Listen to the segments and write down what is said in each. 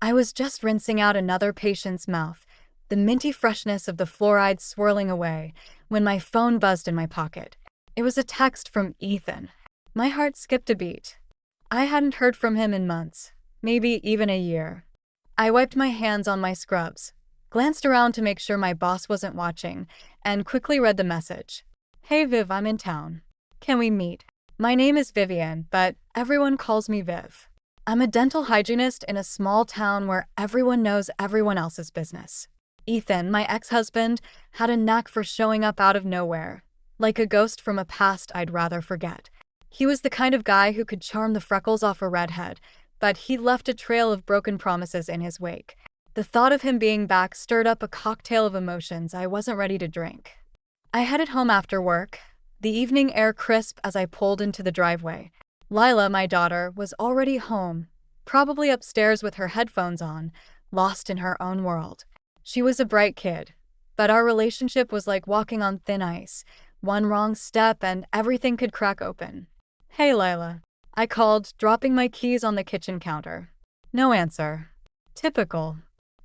I was just rinsing out another patient's mouth, the minty freshness of the fluoride swirling away, when my phone buzzed in my pocket. It was a text from Ethan. My heart skipped a beat. I hadn't heard from him in months, maybe even a year. I wiped my hands on my scrubs, glanced around to make sure my boss wasn't watching, and quickly read the message. "Hey Viv, I'm in town. Can we meet? My name is Vivian, but everyone calls me Viv. I'm a dental hygienist in a small town where everyone knows everyone else's business." Ethan, my ex-husband, had a knack for showing up out of nowhere, like a ghost from a past I'd rather forget. He was the kind of guy who could charm the freckles off a redhead, but he left a trail of broken promises in his wake. The thought of him being back stirred up a cocktail of emotions I wasn't ready to drink. I headed home after work, the evening air crisp as I pulled into the driveway. Lila, my daughter, was already home, probably upstairs with her headphones on, lost in her own world. She was a bright kid, but our relationship was like walking on thin ice. One wrong step and everything could crack open. "Hey, Lila," I called, dropping my keys on the kitchen counter. No answer. Typical.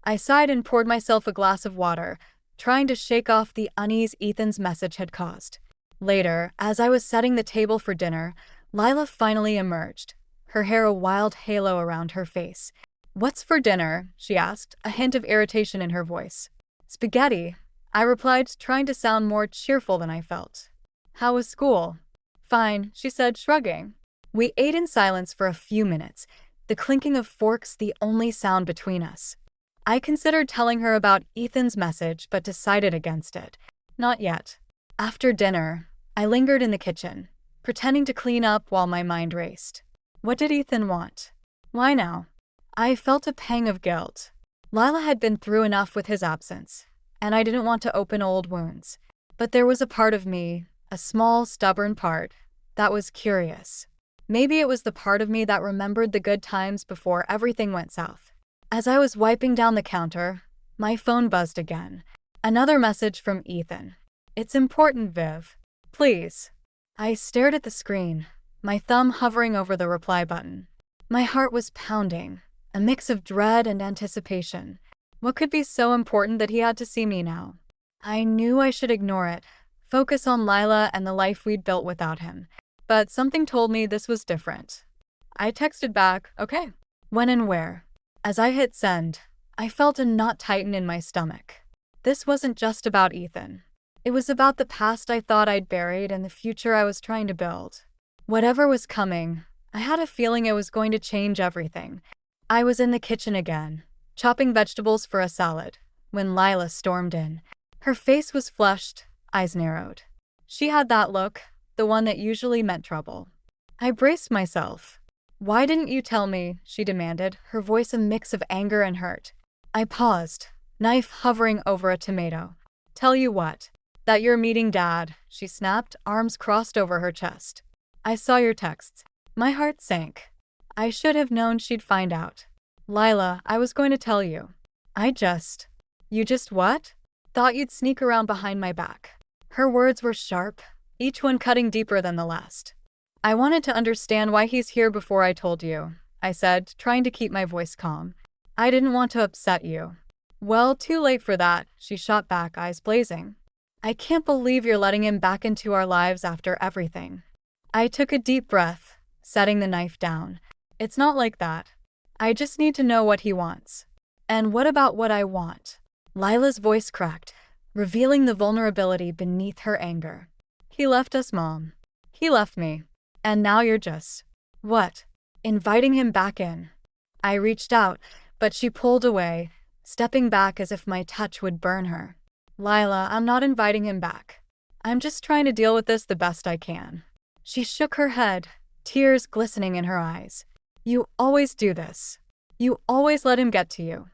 I sighed and poured myself a glass of water, trying to shake off the unease Ethan's message had caused. Later, as I was setting the table for dinner, Lila finally emerged, her hair a wild halo around her face. "What's for dinner?" she asked, a hint of irritation in her voice. "Spaghetti," I replied, trying to sound more cheerful than I felt. "How was school?" "Fine," she said, shrugging. We ate in silence for a few minutes, the clinking of forks the only sound between us. I considered telling her about Ethan's message, but decided against it. Not yet. After dinner, I lingered in the kitchen, pretending to clean up while my mind raced. What did Ethan want? Why now? I felt a pang of guilt. Lila had been through enough with his absence, and I didn't want to open old wounds. But there was a part of me, a small, stubborn part, that was curious. Maybe it was the part of me that remembered the good times before everything went south. As I was wiping down the counter, my phone buzzed again. Another message from Ethan. "It's important, Viv. Please." I stared at the screen, my thumb hovering over the reply button. My heart was pounding, a mix of dread and anticipation. What could be so important that he had to see me now? I knew I should ignore it, focus on Lila and the life we'd built without him. But something told me this was different. I texted back, "Okay. When and where?" As I hit send, I felt a knot tighten in my stomach. This wasn't just about Ethan. It was about the past I thought I'd buried and the future I was trying to build. Whatever was coming, I had a feeling it was going to change everything. I was in the kitchen again, chopping vegetables for a salad, when Lila stormed in. Her face was flushed, eyes narrowed. She had that look, the one that usually meant trouble. I braced myself. "Why didn't you tell me?" she demanded, her voice a mix of anger and hurt. I paused, knife hovering over a tomato. "Tell you what? That you're meeting Dad," she snapped, arms crossed over her chest. "I saw your texts." My heart sank. I should have known she'd find out. "Lila, I was going to tell you. You just what? Thought you'd sneak around behind my back." Her words were sharp, each one cutting deeper than the last. "I wanted to understand why he's here before I told you," I said, trying to keep my voice calm. "I didn't want to upset you." "Well, too late for that," she shot back, eyes blazing. "I can't believe you're letting him back into our lives after everything." I took a deep breath, setting the knife down. "It's not like that. I just need to know what he wants." "And what about what I want?" Lila's voice cracked, revealing the vulnerability beneath her anger. "He left us, Mom. He left me. And now you're just..." "What?" "Inviting him back in." I reached out, but she pulled away, stepping back as if my touch would burn her. "Lila, I'm not inviting him back. I'm just trying to deal with this the best I can." She shook her head, tears glistening in her eyes. "You always do this. You always let him get to you."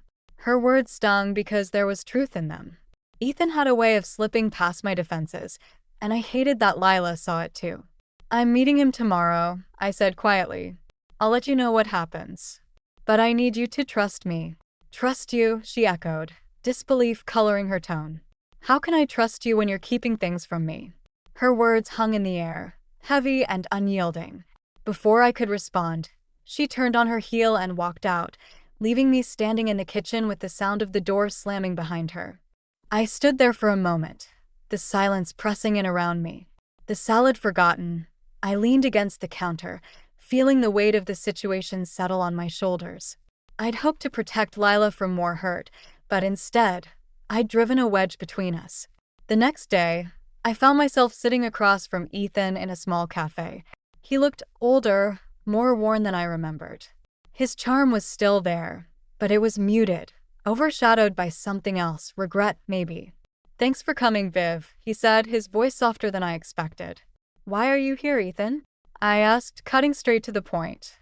Her words stung because there was truth in them. Ethan had a way of slipping past my defenses, and I hated that Lila saw it too. "I'm meeting him tomorrow," I said quietly. "I'll let you know what happens. But I need you to trust me." "Trust you?" she echoed, disbelief coloring her tone. "How can I trust you when you're keeping things from me?" Her words hung in the air, heavy and unyielding. Before I could respond, she turned on her heel and walked out, leaving me standing in the kitchen with the sound of the door slamming behind her. I stood there for a moment, the silence pressing in around me. The salad forgotten, I leaned against the counter, feeling the weight of the situation settle on my shoulders. I'd hoped to protect Lila from more hurt, but instead, I'd driven a wedge between us. The next day, I found myself sitting across from Ethan in a small cafe. He looked older, more worn than I remembered. His charm was still there, but it was muted, overshadowed by something else, regret maybe. "Thanks for coming, Viv," he said, his voice softer than I expected. "Why are you here, Ethan?" I asked, cutting straight to the point.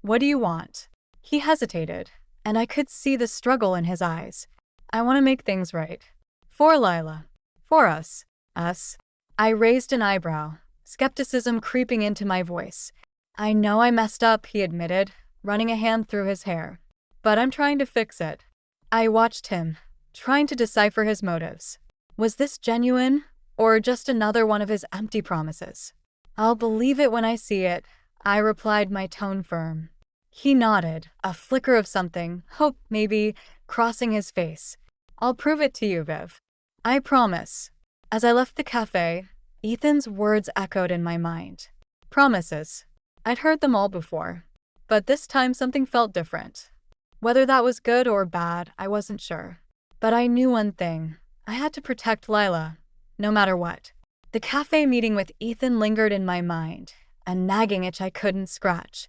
"What do you want?" He hesitated, and I could see the struggle in his eyes. "I want to make things right. For Lila. For us." Us? I raised an eyebrow, skepticism creeping into my voice. "I know I messed up," he admitted, running a hand through his hair. "But I'm trying to fix it." I watched him, trying to decipher his motives. Was this genuine, or just another one of his empty promises? "I'll believe it when I see it," I replied, my tone firm. He nodded, a flicker of something, hope maybe, crossing his face. "I'll prove it to you, Viv. I promise." As I left the cafe, Ethan's words echoed in my mind. Promises. I'd heard them all before, but this time something felt different. Whether that was good or bad, I wasn't sure. But I knew one thing. I had to protect Lila, no matter what. The cafe meeting with Ethan lingered in my mind, a nagging itch I couldn't scratch.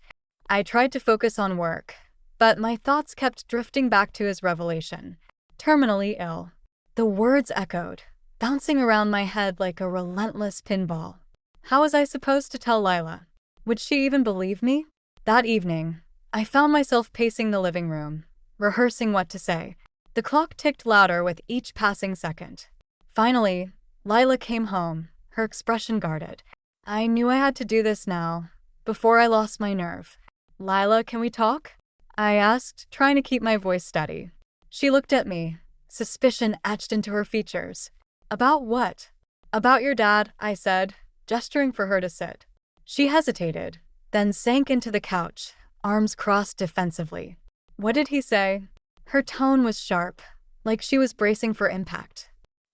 I tried to focus on work, but my thoughts kept drifting back to his revelation. Terminally ill. The words echoed, bouncing around my head like a relentless pinball. How was I supposed to tell Lila? Would she even believe me? That evening, I found myself pacing the living room, rehearsing what to say. The clock ticked louder with each passing second. Finally, Lila came home, her expression guarded. I knew I had to do this now, before I lost my nerve. "Lila, can we talk?" I asked, trying to keep my voice steady. She looked at me, suspicion etched into her features. "About what?" "About your dad," I said, gesturing for her to sit. She hesitated, then sank into the couch, arms crossed defensively. "What did he say?" Her tone was sharp, like she was bracing for impact.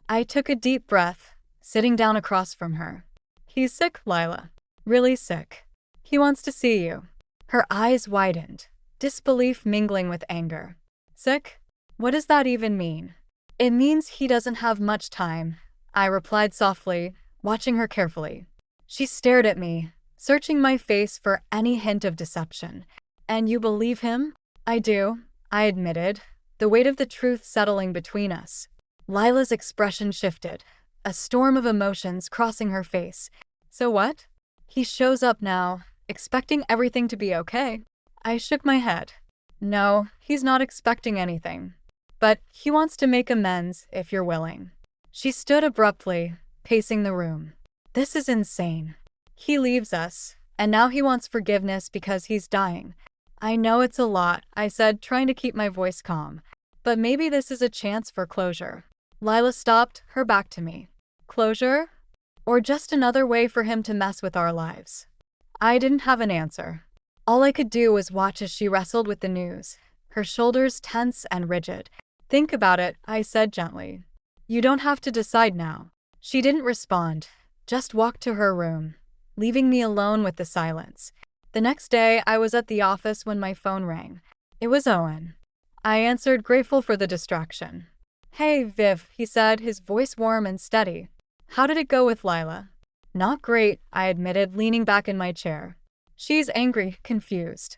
I took a deep breath, sitting down across from her. "He's sick, Lila. Really sick. He wants to see you." Her eyes widened, disbelief mingling with anger. "Sick? What does that even mean?" "It means he doesn't have much time," I replied softly, watching her carefully. She stared at me, searching my face for any hint of deception. "And you believe him?" "I do," I admitted, the weight of the truth settling between us. Lila's expression shifted, a storm of emotions crossing her face. "So what?" "He shows up now, expecting everything to be okay." I shook my head. "No, he's not expecting anything. But he wants to make amends, if you're willing." She stood abruptly, pacing the room. "This is insane. He leaves us, and now he wants forgiveness because he's dying." "I know it's a lot," I said, trying to keep my voice calm. "But maybe this is a chance for closure." Lila stopped, her back to me. "Closure? Or just another way for him to mess with our lives?" I didn't have an answer. All I could do was watch as she wrestled with the news, her shoulders tense and rigid. "Think about it," I said gently. "You don't have to decide now." She didn't respond, just walked to her room, leaving me alone with the silence. The next day, I was at the office when my phone rang. It was Owen. I answered, grateful for the distraction. "Hey, Viv," he said, his voice warm and steady. "How did it go with Lila?" "Not great," I admitted, leaning back in my chair. "She's angry, confused."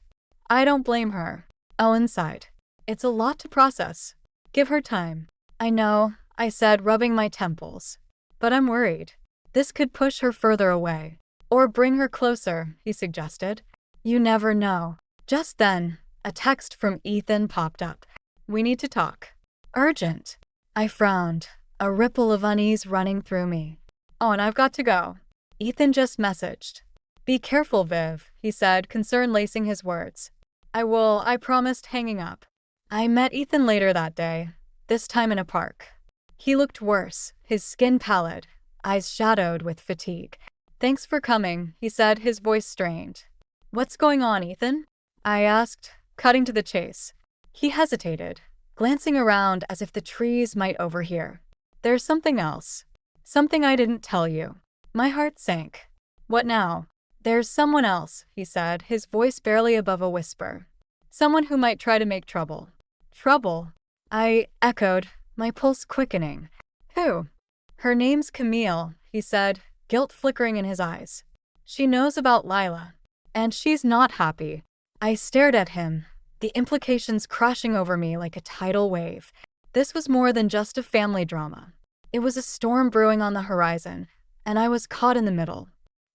"I don't blame her." Owen sighed. "It's a lot to process. Give her time." "I know," I said, rubbing my temples. "But I'm worried. This could push her further away. Or bring her closer," he suggested. "You never know." Just then, a text from Ethan popped up. "We need to talk. Urgent." I frowned, a ripple of unease running through me. "Oh, and I've got to go." Ethan just messaged. "Be careful, Viv," he said, concern lacing his words. "I will," I promised, hanging up. I met Ethan later that day, this time in a park. He looked worse, his skin pallid, eyes shadowed with fatigue. "Thanks for coming," he said, his voice strained. "What's going on, Ethan?" I asked, cutting to the chase. He hesitated, glancing around as if the trees might overhear. There's something else. Something I didn't tell you. My heart sank. What now? There's someone else, he said, his voice barely above a whisper. Someone who might try to make trouble. Trouble? I echoed, my pulse quickening. Who? Her name's Camille, he said, guilt flickering in his eyes. She knows about Lila. And she's not happy. I stared at him, the implications crashing over me like a tidal wave. This was more than just a family drama. It was a storm brewing on the horizon, and I was caught in the middle.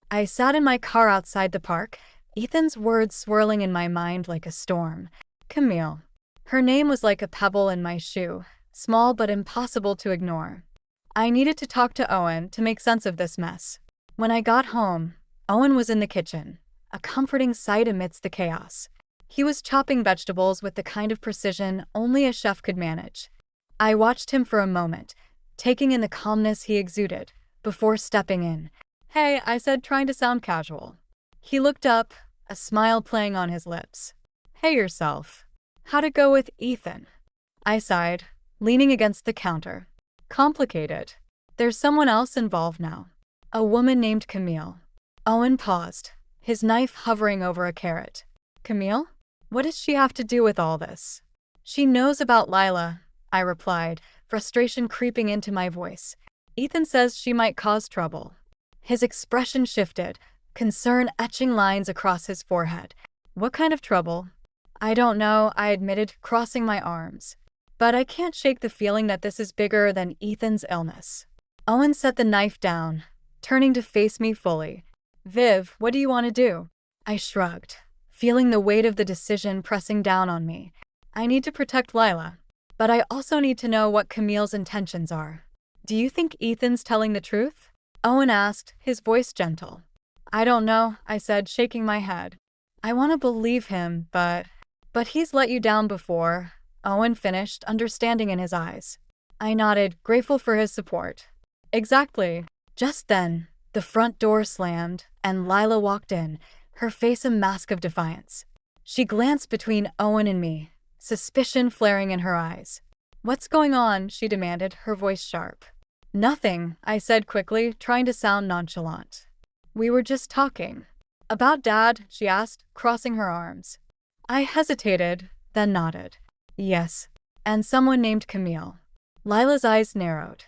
I sat in my car outside the park, Ethan's words swirling in my mind like a storm. Camille. Her name was like a pebble in my shoe, small but impossible to ignore. I needed to talk to Owen to make sense of this mess. When I got home, Owen was in the kitchen, a comforting sight amidst the chaos. He was chopping vegetables with the kind of precision only a chef could manage. I watched him for a moment, taking in the calmness he exuded, before stepping in. Hey, I said, trying to sound casual. He looked up, a smile playing on his lips. Hey yourself. How'd it go with Ethan? I sighed, leaning against the counter. Complicated. There's someone else involved now. A woman named Camille. Owen paused, his knife hovering over a carrot. Camille? What does she have to do with all this? She knows about Lila, I replied, frustration creeping into my voice. Ethan says she might cause trouble. His expression shifted, concern etching lines across his forehead. What kind of trouble? I don't know, I admitted, crossing my arms. But I can't shake the feeling that this is bigger than Ethan's illness. Owen set the knife down, turning to face me fully. Viv, what do you want to do? I shrugged, feeling the weight of the decision pressing down on me. I need to protect Lila, but I also need to know what Camille's intentions are. Do you think Ethan's telling the truth? Owen asked, his voice gentle. I don't know, I said, shaking my head. I want to believe him, but he's let you down before, Owen finished, understanding in his eyes. I nodded, grateful for his support. Exactly. Just then, the front door slammed, and Lila walked in, her face a mask of defiance. She glanced between Owen and me, suspicion flaring in her eyes. What's going on? She demanded, her voice sharp. Nothing, I said quickly, trying to sound nonchalant. We were just talking. About Dad? She asked, crossing her arms. I hesitated, then nodded. Yes. And someone named Camille. Lila's eyes narrowed.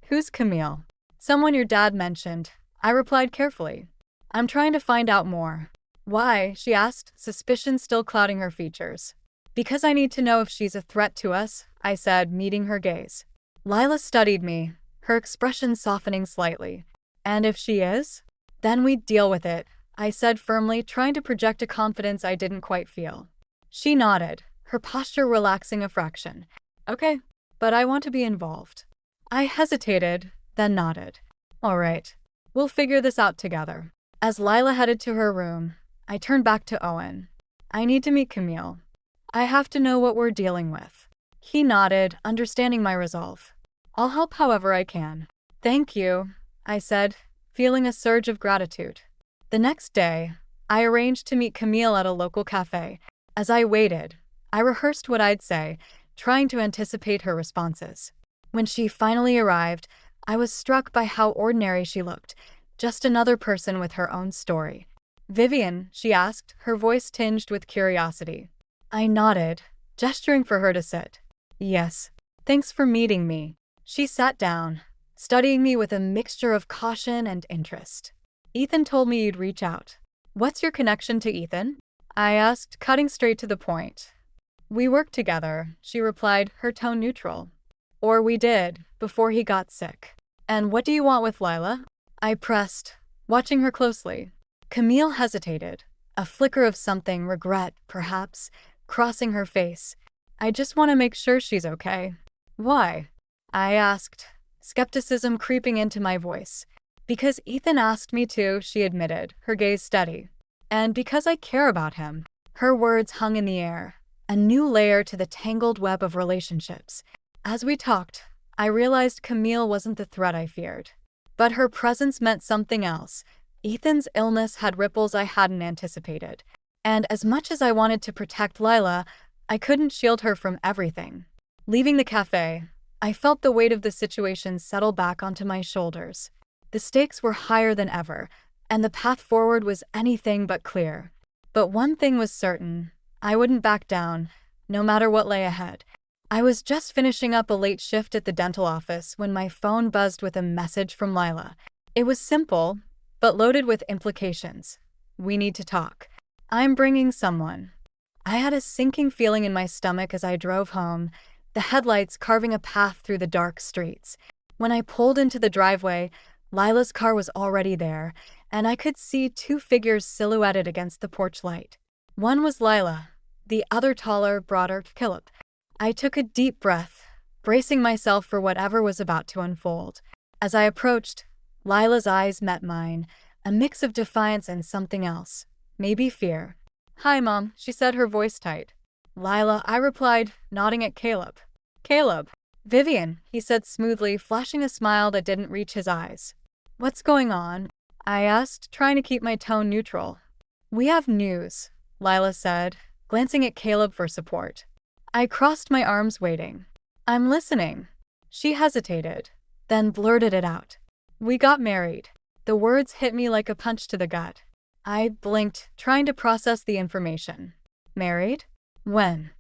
Who's Camille? Someone your dad mentioned, I replied carefully. I'm trying to find out more. Why? She asked, suspicion still clouding her features. Because I need to know if she's a threat to us, I said, meeting her gaze. Lila studied me, her expression softening slightly. And if she is? Then we'd deal with it, I said firmly, trying to project a confidence I didn't quite feel. She nodded, her posture relaxing a fraction. Okay, but I want to be involved. I hesitated, then nodded. All right, we'll figure this out together. As Lila headed to her room, I turned back to Owen. I need to meet Camille. I have to know what we're dealing with. He nodded, understanding my resolve. I'll help however I can. Thank you, I said, feeling a surge of gratitude. The next day, I arranged to meet Camille at a local cafe. As I waited, I rehearsed what I'd say, trying to anticipate her responses. When she finally arrived, I was struck by how ordinary she looked, just another person with her own story. Vivian, she asked, her voice tinged with curiosity. I nodded, gesturing for her to sit. Yes, thanks for meeting me. She sat down, studying me with a mixture of caution and interest. Ethan told me you'd reach out. What's your connection to Ethan? I asked, cutting straight to the point. We work together, she replied, her tone neutral. Or we did, before he got sick. And what do you want with Lila? I pressed, watching her closely. Camille hesitated, a flicker of something, regret, perhaps, crossing her face. I just want to make sure she's okay. Why? I asked, skepticism creeping into my voice. Because Ethan asked me to, she admitted, her gaze steady. And because I care about him. Her words hung in the air, a new layer to the tangled web of relationships. As we talked, I realized Camille wasn't the threat I feared. But her presence meant something else. Ethan's illness had ripples I hadn't anticipated. And as much as I wanted to protect Lila, I couldn't shield her from everything. Leaving the cafe, I felt the weight of the situation settle back onto my shoulders. The stakes were higher than ever, and the path forward was anything but clear. But one thing was certain: I wouldn't back down, no matter what lay ahead. I was just finishing up a late shift at the dental office when my phone buzzed with a message from Lila. It was simple, but loaded with implications. "We need to talk. I'm bringing someone." I had a sinking feeling in my stomach as I drove home, the headlights carving a path through the dark streets. When I pulled into the driveway, Lila's car was already there, and I could see two figures silhouetted against the porch light. One was Lila, the other taller, broader, Caleb. I took a deep breath, bracing myself for whatever was about to unfold. As I approached, Lila's eyes met mine, a mix of defiance and something else, maybe fear. "Hi, Mom," she said, her voice tight. "Lila," I replied, nodding at Caleb. "Caleb." "Vivian," he said smoothly, flashing a smile that didn't reach his eyes. "What's going on?" I asked, trying to keep my tone neutral. "We have news," Lila said, glancing at Caleb for support. I crossed my arms, waiting. "I'm listening." She hesitated, then blurted it out. "We got married." The words hit me like a punch to the gut. I blinked, trying to process the information. "Married? When?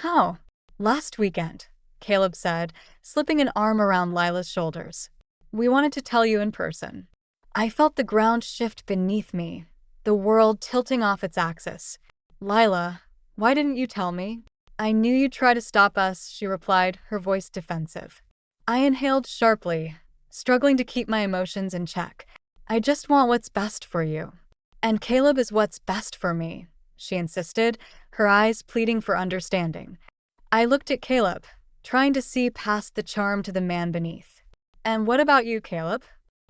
How?" "Last weekend," Caleb said, slipping an arm around Lila's shoulders. "We wanted to tell you in person." I felt the ground shift beneath me, the world tilting off its axis. "Lila, why didn't you tell me?" "I knew you'd try to stop us," she replied, her voice defensive. I inhaled sharply, struggling to keep my emotions in check. "I just want what's best for you." "And Caleb is what's best for me," she insisted, her eyes pleading for understanding. I looked at Caleb, trying to see past the charm to the man beneath. "And what about you, Caleb?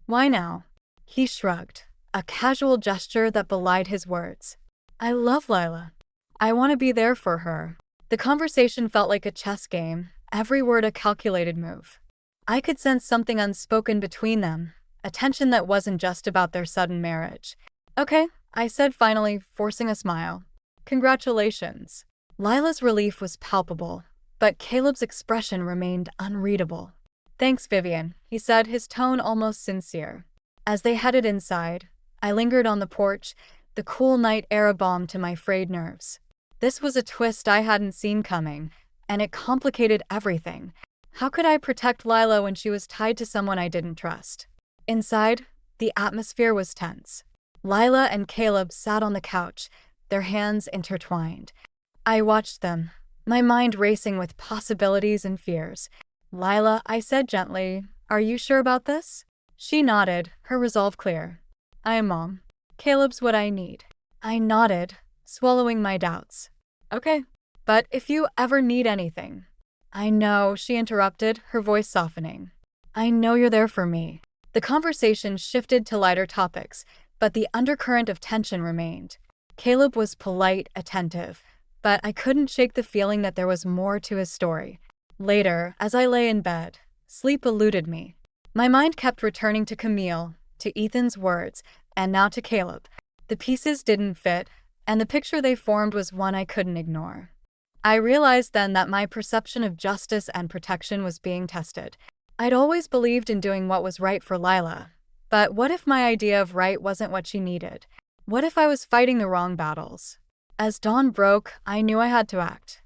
Why now?" He shrugged, a casual gesture that belied his words. "I love Lila. I want to be there for her." The conversation felt like a chess game, every word a calculated move. I could sense something unspoken between them, a tension that wasn't just about their sudden marriage. "Okay," I said finally, forcing a smile. "Congratulations." Lila's relief was palpable, but Caleb's expression remained unreadable. "Thanks, Vivian," he said, his tone almost sincere. As they headed inside, I lingered on the porch, the cool night air a balm to my frayed nerves. This was a twist I hadn't seen coming, and it complicated everything. How could I protect Lila when she was tied to someone I didn't trust? Inside, the atmosphere was tense. Lila and Caleb sat on the couch, their hands intertwined. I watched them, my mind racing with possibilities and fears. "Lila," I said gently, "are you sure about this?" She nodded, her resolve clear. "I am, Mom. Caleb's what I need." I nodded, swallowing my doubts. "Okay, but if you ever need anything." "I know," she interrupted, her voice softening. "I know you're there for me." The conversation shifted to lighter topics, but the undercurrent of tension remained. Caleb was polite, attentive, but I couldn't shake the feeling that there was more to his story. Later, as I lay in bed, sleep eluded me. My mind kept returning to Camille, to Ethan's words, and now to Caleb. The pieces didn't fit, and the picture they formed was one I couldn't ignore. I realized then that my perception of justice and protection was being tested. I'd always believed in doing what was right for Lila, but what if my idea of right wasn't what she needed? What if I was fighting the wrong battles? As dawn broke, I knew I had to act.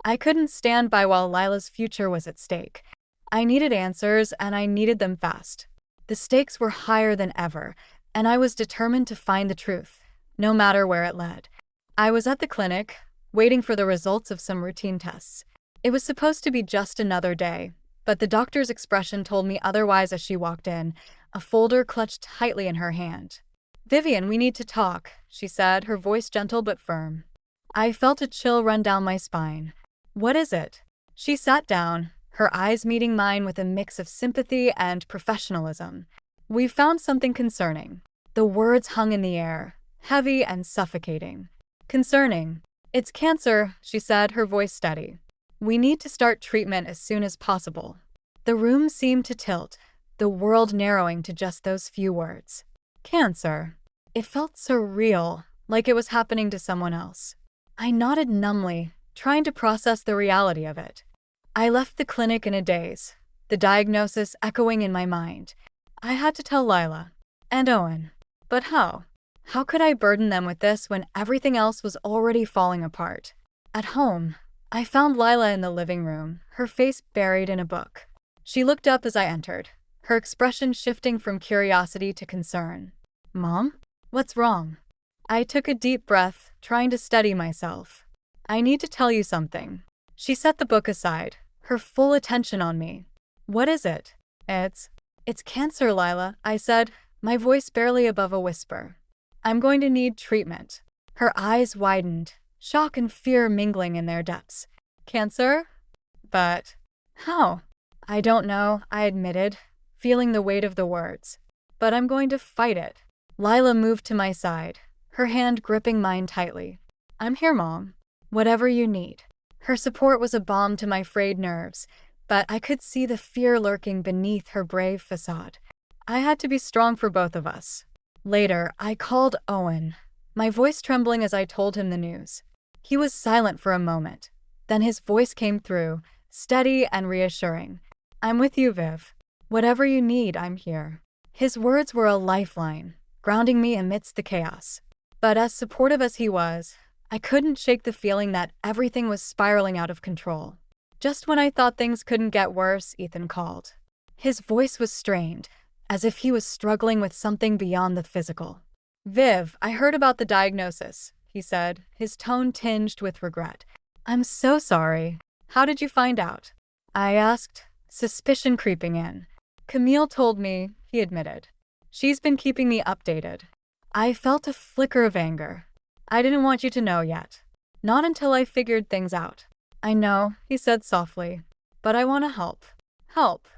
I couldn't stand by while Lila's future was at stake. I needed answers, and I needed them fast. The stakes were higher than ever, and I was determined to find the truth, no matter where it led. I was at the clinic, waiting for the results of some routine tests. It was supposed to be just another day, but the doctor's expression told me otherwise as she walked in, a folder clutched tightly in her hand. "Vivian, we need to talk," she said, her voice gentle but firm. I felt a chill run down my spine. "What is it?" She sat down, her eyes meeting mine with a mix of sympathy and professionalism. "We found something concerning." The words hung in the air, heavy and suffocating. "Concerning. It's cancer," she said, her voice steady. "We need to start treatment as soon as possible." The room seemed to tilt, the world narrowing to just those few words. Cancer. It felt so real, like it was happening to someone else. I nodded numbly, trying to process the reality of it. I left the clinic in a daze, the diagnosis echoing in my mind. I had to tell Lila and Owen. But how? How could I burden them with this when everything else was already falling apart? At home, I found Lila in the living room, her face buried in a book. She looked up as I entered, her expression shifting from curiosity to concern. "Mom? What's wrong?" I took a deep breath, trying to steady myself. "I need to tell you something." She set the book aside, her full attention on me. "What is it?" It's cancer, Lila," I said, my voice barely above a whisper. "I'm going to need treatment." Her eyes widened, shock and fear mingling in their depths. "Cancer? But how?" "I don't know," I admitted, feeling the weight of the words. "But I'm going to fight it." Lila moved to my side, her hand gripping mine tightly. "I'm here, Mom. Whatever you need." Her support was a balm to my frayed nerves, but I could see the fear lurking beneath her brave facade. I had to be strong for both of us. Later, I called Owen, my voice trembling as I told him the news. He was silent for a moment. Then his voice came through, steady and reassuring. "I'm with you, Viv. Whatever you need, I'm here." His words were a lifeline, grounding me amidst the chaos. But as supportive as he was, I couldn't shake the feeling that everything was spiraling out of control. Just when I thought things couldn't get worse, Ethan called. His voice was strained, as if he was struggling with something beyond the physical. "Viv, I heard about the diagnosis," he said, his tone tinged with regret. "I'm so sorry. How did you find out?" I asked, suspicion creeping in. "Camille told me," he admitted. "She's been keeping me updated." I felt a flicker of anger. "I didn't want you to know yet. Not until I figured things out." "I know," he said softly, "but I want to help." "Help?"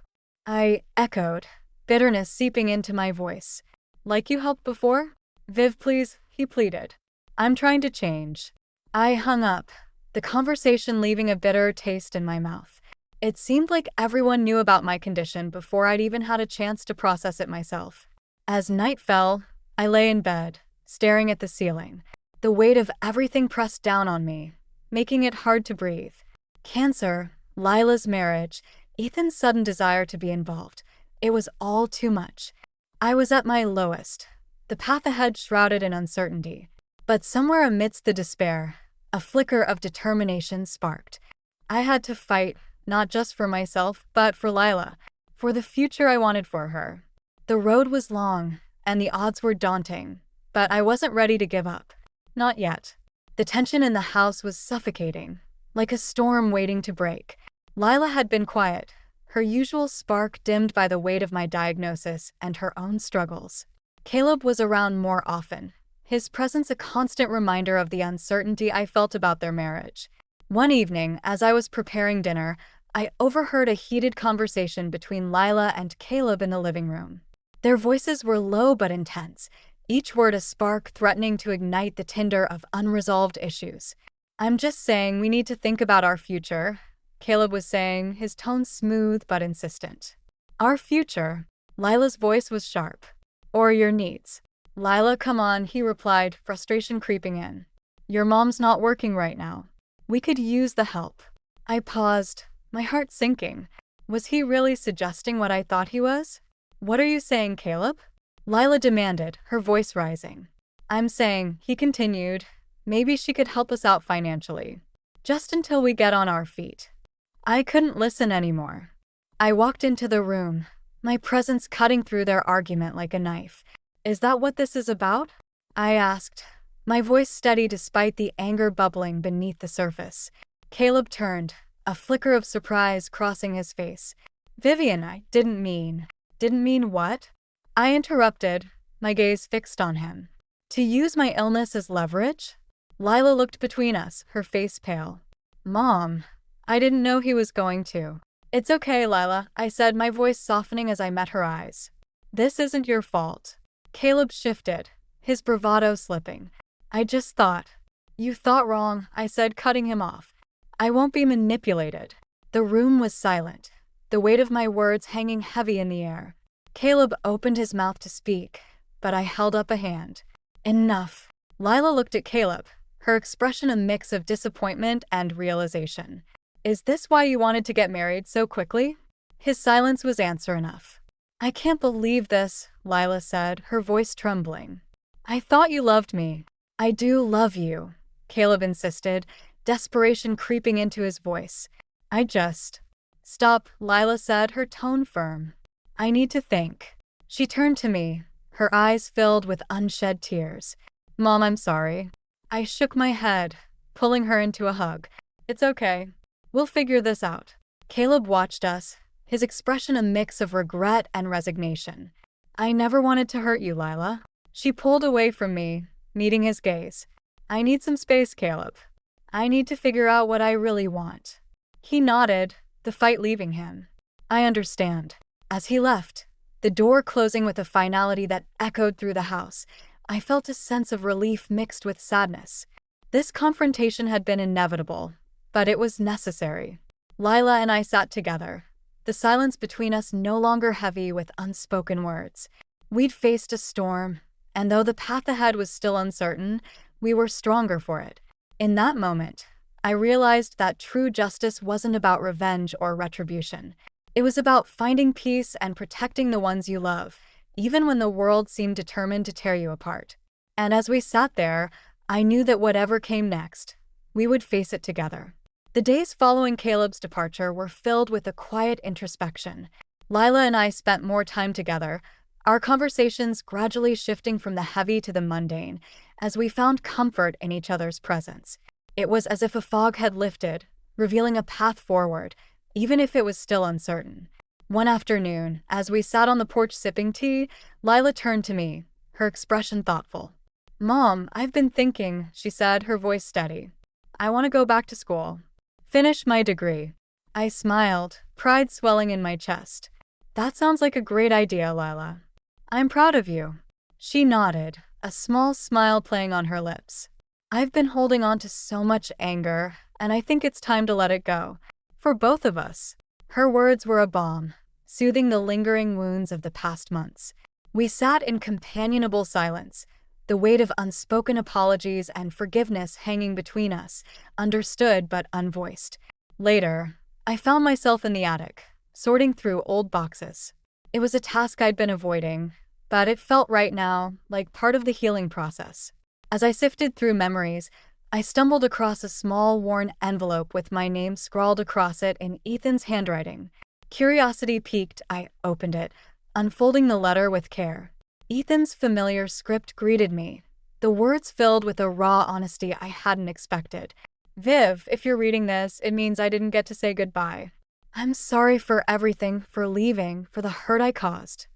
I echoed, bitterness seeping into my voice. "Like you helped before?" "Viv, please," he pleaded. "I'm trying to change." I hung up, the conversation leaving a bitter taste in my mouth. It seemed like everyone knew about my condition before I'd even had a chance to process it myself. As night fell, I lay in bed, staring at the ceiling, the weight of everything pressed down on me, making it hard to breathe. Cancer, Lila's marriage, Ethan's sudden desire to be involved. It was all too much. I was at my lowest, the path ahead shrouded in uncertainty. But somewhere amidst the despair, a flicker of determination sparked. I had to fight, not just for myself, but for Lila, for the future I wanted for her. The road was long, and the odds were daunting, but I wasn't ready to give up. Not yet. The tension in the house was suffocating, like a storm waiting to break. Lila had been quiet, her usual spark dimmed by the weight of my diagnosis and her own struggles. Caleb was around more often, his presence a constant reminder of the uncertainty I felt about their marriage. One evening, as I was preparing dinner, I overheard a heated conversation between Lila and Caleb in the living room. Their voices were low but intense, each word a spark threatening to ignite the tinder of unresolved issues. "I'm just saying we need to think about our future," Caleb was saying, his tone smooth but insistent. "Our future?" Lila's voice was sharp. "Or your needs?" "Lila, come on," he replied, frustration creeping in. "Your mom's not working right now. We could use the help." I paused, my heart sinking. Was he really suggesting what I thought he was? "What are you saying, Caleb?" Lila demanded, her voice rising. "I'm saying," he continued, "maybe she could help us out financially. Just until we get on our feet." I couldn't listen anymore. I walked into the room, my presence cutting through their argument like a knife. "Is that what this is about?" I asked, my voice steady despite the anger bubbling beneath the surface. Caleb turned, a flicker of surprise crossing his face. "Vivian, I didn't mean." "Didn't mean what?" I interrupted, my gaze fixed on him. "To use my illness as leverage?" Lila looked between us, her face pale. "Mom, I didn't know he was going to." "It's okay, Lila," I said, my voice softening as I met her eyes. "This isn't your fault." Caleb shifted, his bravado slipping. "I just thought." "You thought wrong," I said, cutting him off. "I won't be manipulated." The room was silent, the weight of my words hanging heavy in the air. Caleb opened his mouth to speak, but I held up a hand. "Enough." Lila looked at Caleb, her expression a mix of disappointment and realization. Is this why you wanted to get married so quickly? His silence was answer enough. I can't believe this, Lila said, her voice trembling. I thought you loved me. I do love you, Caleb insisted, desperation creeping into his voice. I just... Stop, Lila said, her tone firm. I need to think. She turned to me, her eyes filled with unshed tears. Mom, I'm sorry. I shook my head, pulling her into a hug. It's okay. We'll figure this out. Caleb watched us, his expression a mix of regret and resignation. I never wanted to hurt you, Lila. She pulled away from me, meeting his gaze. I need some space, Caleb. I need to figure out what I really want. He nodded, the fight leaving him. I understand. As he left, the door closing with a finality that echoed through the house, I felt a sense of relief mixed with sadness. This confrontation had been inevitable, but it was necessary. Lila and I sat together, the silence between us no longer heavy with unspoken words. We'd faced a storm, and though the path ahead was still uncertain, we were stronger for it. In that moment, I realized that true justice wasn't about revenge or retribution. It was about finding peace and protecting the ones you love, even when the world seemed determined to tear you apart. And as we sat there, I knew that whatever came next, we would face it together. The days following Caleb's departure were filled with a quiet introspection. Lila and I spent more time together, our conversations gradually shifting from the heavy to the mundane, as we found comfort in each other's presence. It was as if a fog had lifted, revealing a path forward, even if it was still uncertain. One afternoon, as we sat on the porch sipping tea, Lila turned to me, her expression thoughtful. Mom, I've been thinking, she said, her voice steady. I want to go back to school. Finish my degree. I smiled, pride swelling in my chest. That sounds like a great idea, Lila. I'm proud of you. She nodded, a small smile playing on her lips. I've been holding on to so much anger, and I think it's time to let it go. For both of us. Her words were a balm, soothing the lingering wounds of the past months. We sat in companionable silence, the weight of unspoken apologies and forgiveness hanging between us, understood but unvoiced. Later, I found myself in the attic, sorting through old boxes. It was a task I'd been avoiding, but it felt right now, like part of the healing process. As I sifted through memories, I stumbled across a small, worn envelope with my name scrawled across it in Ethan's handwriting. Curiosity piqued, I opened it, unfolding the letter with care. Ethan's familiar script greeted me, the words filled with a raw honesty I hadn't expected. Viv, if you're reading this, it means I didn't get to say goodbye. I'm sorry for everything, for leaving, for the hurt I caused.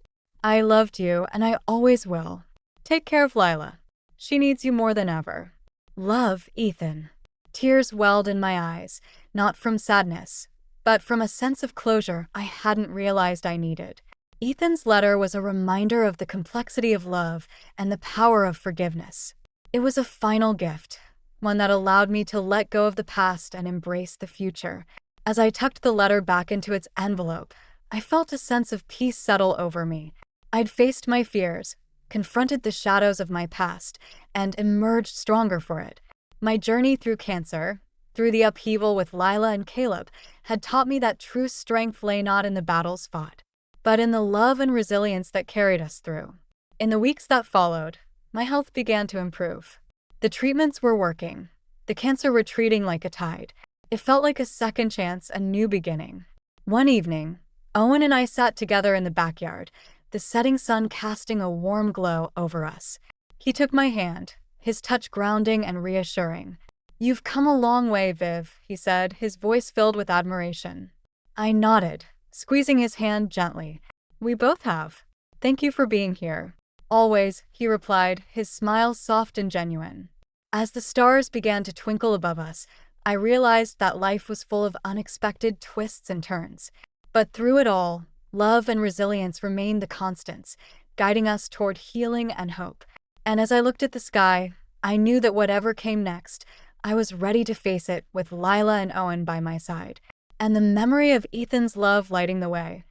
I loved you, and I always will. Take care of Lila. She needs you more than ever. Love, Ethan. Tears welled in my eyes, not from sadness, but from a sense of closure I hadn't realized I needed. Ethan's letter was a reminder of the complexity of love and the power of forgiveness. It was a final gift, one that allowed me to let go of the past and embrace the future. As I tucked the letter back into its envelope, I felt a sense of peace settle over me. I'd faced my fears, confronted the shadows of my past, and emerged stronger for it. My journey through cancer, through the upheaval with Lila and Caleb, had taught me that true strength lay not in the battles fought, but in the love and resilience that carried us through. In the weeks that followed, my health began to improve. The treatments were working, the cancer retreating like a tide. It felt like a second chance, a new beginning. One evening, Owen and I sat together in the backyard, the setting sun casting a warm glow over us. He took my hand, his touch grounding and reassuring. You've come a long way, Viv, he said, his voice filled with admiration. I nodded, squeezing his hand gently. We both have. Thank you for being here. Always, he replied, his smile soft and genuine. As the stars began to twinkle above us, I realized that life was full of unexpected twists and turns. But through it all, love and resilience remained the constants, guiding us toward healing and hope. And as I looked at the sky, I knew that whatever came next, I was ready to face it with Lila and Owen by my side, and the memory of Ethan's love lighting the way.